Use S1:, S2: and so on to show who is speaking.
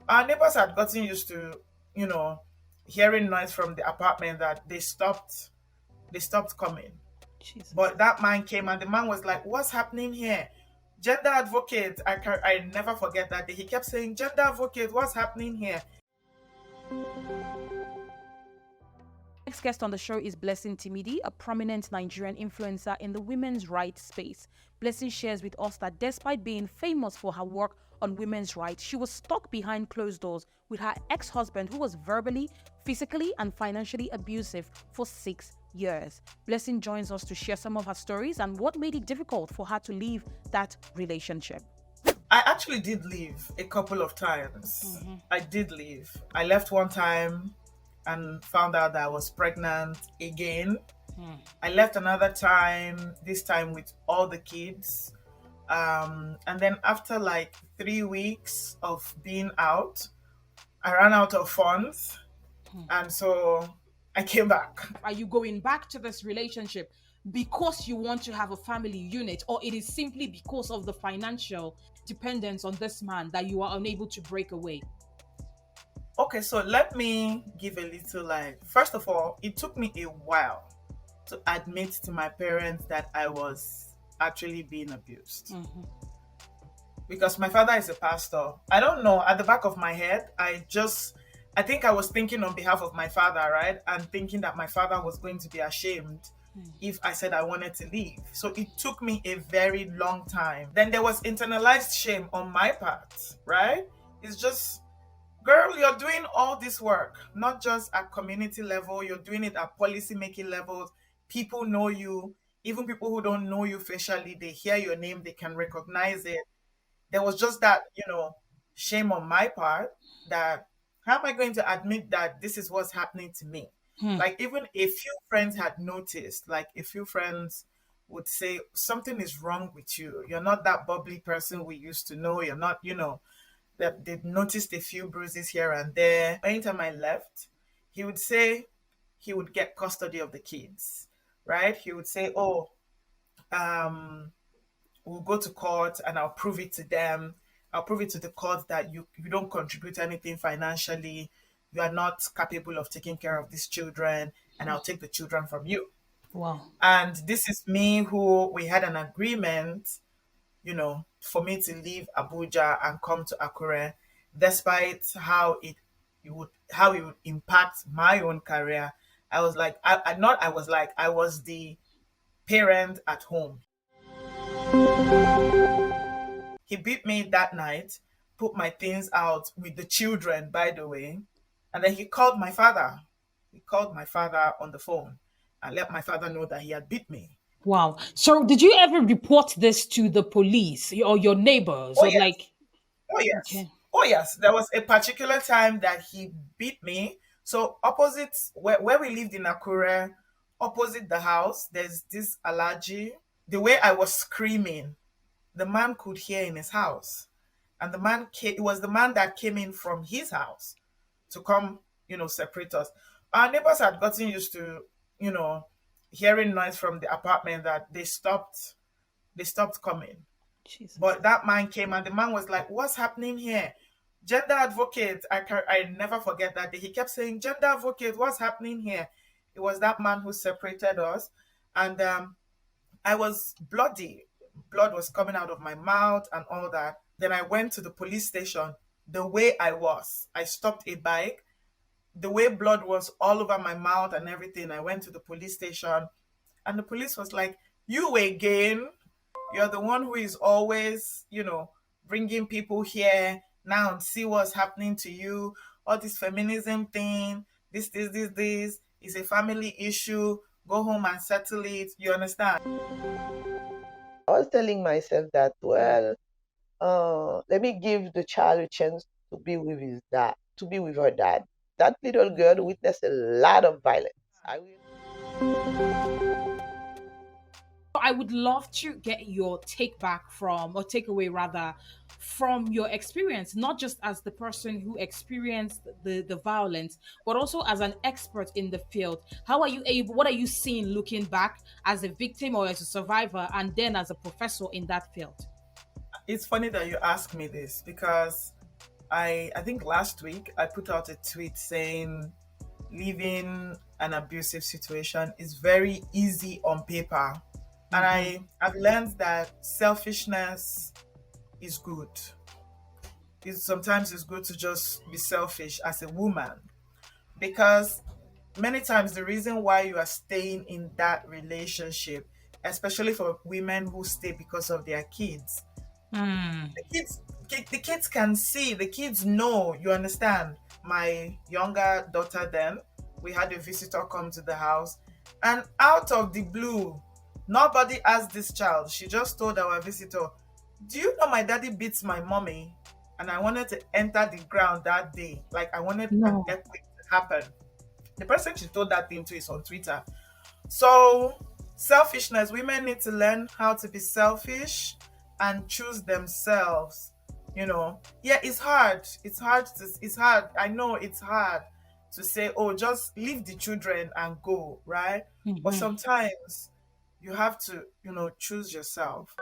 S1: Our neighbors had gotten used to, you know, hearing noise from the apartment that they stopped coming.
S2: Jesus.
S1: But that man came and the man was like, "What's happening here?" Gender advocate, I never forget that day. He kept saying, "Gender advocate, what's happening here?"
S2: Next guest on the show is Blessing Timidi, a prominent Nigerian influencer in the women's rights space. Blessing shares with us that despite being famous for her work on women's rights, she was stuck behind closed doors with her ex-husband who was verbally, physically, and financially abusive for 6 years. Blessing joins us to share some of her stories and what made it difficult for her to leave that relationship.
S1: I actually did leave a couple of times. I did leave. I left one time and found out that I was pregnant again. I left another time, this time with all the kids. And then after like 3 weeks of being out, I ran out of funds. And so I came back.
S2: Are you going back to this relationship because you want to have a family unit, or it is simply because of the financial dependence on this man that you are unable to break away?
S1: Okay, so let me give a little like, first of all, it took me a while to admit to my parents that I was actually being abused. Because my father is a pastor. I don't know, at the back of my head, I think I was thinking on behalf of my father, right? And thinking that my father was going to be ashamed if I said I wanted to leave. So it took me a very long time. Then there was internalized shame on my part, right? It's just, girl, you're doing all this work, not just at community level, you're doing it at policy making levels. People know you, even people who don't know you facially, they hear your name, they can recognize it. There was just that, shame on my part that how am I going to admit that this is what's happening to me? Like, even a few friends had noticed, like, a few friends would say, something is wrong with you. You're not that bubbly person we used to know. You're not, that they've noticed a few bruises here and there. Anytime I left, he would say he would get custody of the kids, right? He would say, "Oh, um, we'll go to court and I'll prove it to them. I'll prove it to the court that you don't contribute anything financially. You are not capable of taking care of these children, and I'll take the children from you."
S2: Wow.
S1: And this is me who we had an agreement, for me to leave Abuja and come to Akure, despite how it would impact my own career. I was like, I was the parent at home. He beat me that night, put my things out with the children, by the way. And then he called my father. He called my father on the phone and let my father know that he had beat me.
S2: Wow. So did you ever report this to the police or your neighbors
S1: Oh,
S2: or
S1: yes.
S2: like?
S1: Oh, yes.
S2: Okay.
S1: Oh, yes. There was a particular time that he beat me. So, opposite where we lived in Akure, opposite the house, there's this allergy. The way I was screaming, the man could hear in his house. And it was the man that came in from his house to come, separate us. Our neighbors had gotten used to, you know, hearing noise from the apartment that they stopped coming.
S2: Jesus.
S1: But that man came and the man was like, "What's happening here?" Gender advocate, I never forget that day. He kept saying, "Gender advocate, what's happening here?" It was that man who separated us. And I was bloody. Blood was coming out of my mouth and all that. Then I went to the police station the way I stopped a bike. The way blood was all over my mouth and everything. I went to the police station and the police was like, "You again? You're the one who is always, bringing people here now and see what's happening to you. All this feminism thing, this is a family issue. Go home and settle it." You understand?
S3: I was telling myself that, well, let me give the child a chance to be with his dad, to be with her dad. That little girl witnessed a lot of violence. I will.
S2: I would love to get your take back from, or takeaway rather, from your experience, not just as the person who experienced the violence, but also as an expert in the field. How are you able, what are you seeing looking back as a victim or as a survivor, and then as a professor in that field?
S1: It's funny that you ask me this because I think last week I put out a tweet saying leaving an abusive situation is very easy on paper. And
S2: Mm-hmm.
S1: I've learned that selfishness is good. Sometimes it's good to just be selfish as a woman, because many times the reason why you are staying in that relationship, especially for women who stay because of their kids,
S2: Mm.
S1: the kids can see, the kids know, you understand. My younger daughter, then we had a visitor come to the house, and out of the blue, nobody asked this child, she just told our visitor, do you know my daddy beats my mommy? And I wanted to enter the ground that day, like I wanted an
S2: No.
S1: earthquake to happen. The person she told that thing to is on Twitter. So, selfishness, women need to learn how to be selfish and choose themselves. Yeah, it's hard. It's hard. I know it's hard to say, oh, just leave the children and go, right? But
S2: Mm-hmm.
S1: sometimes you have to, choose yourself.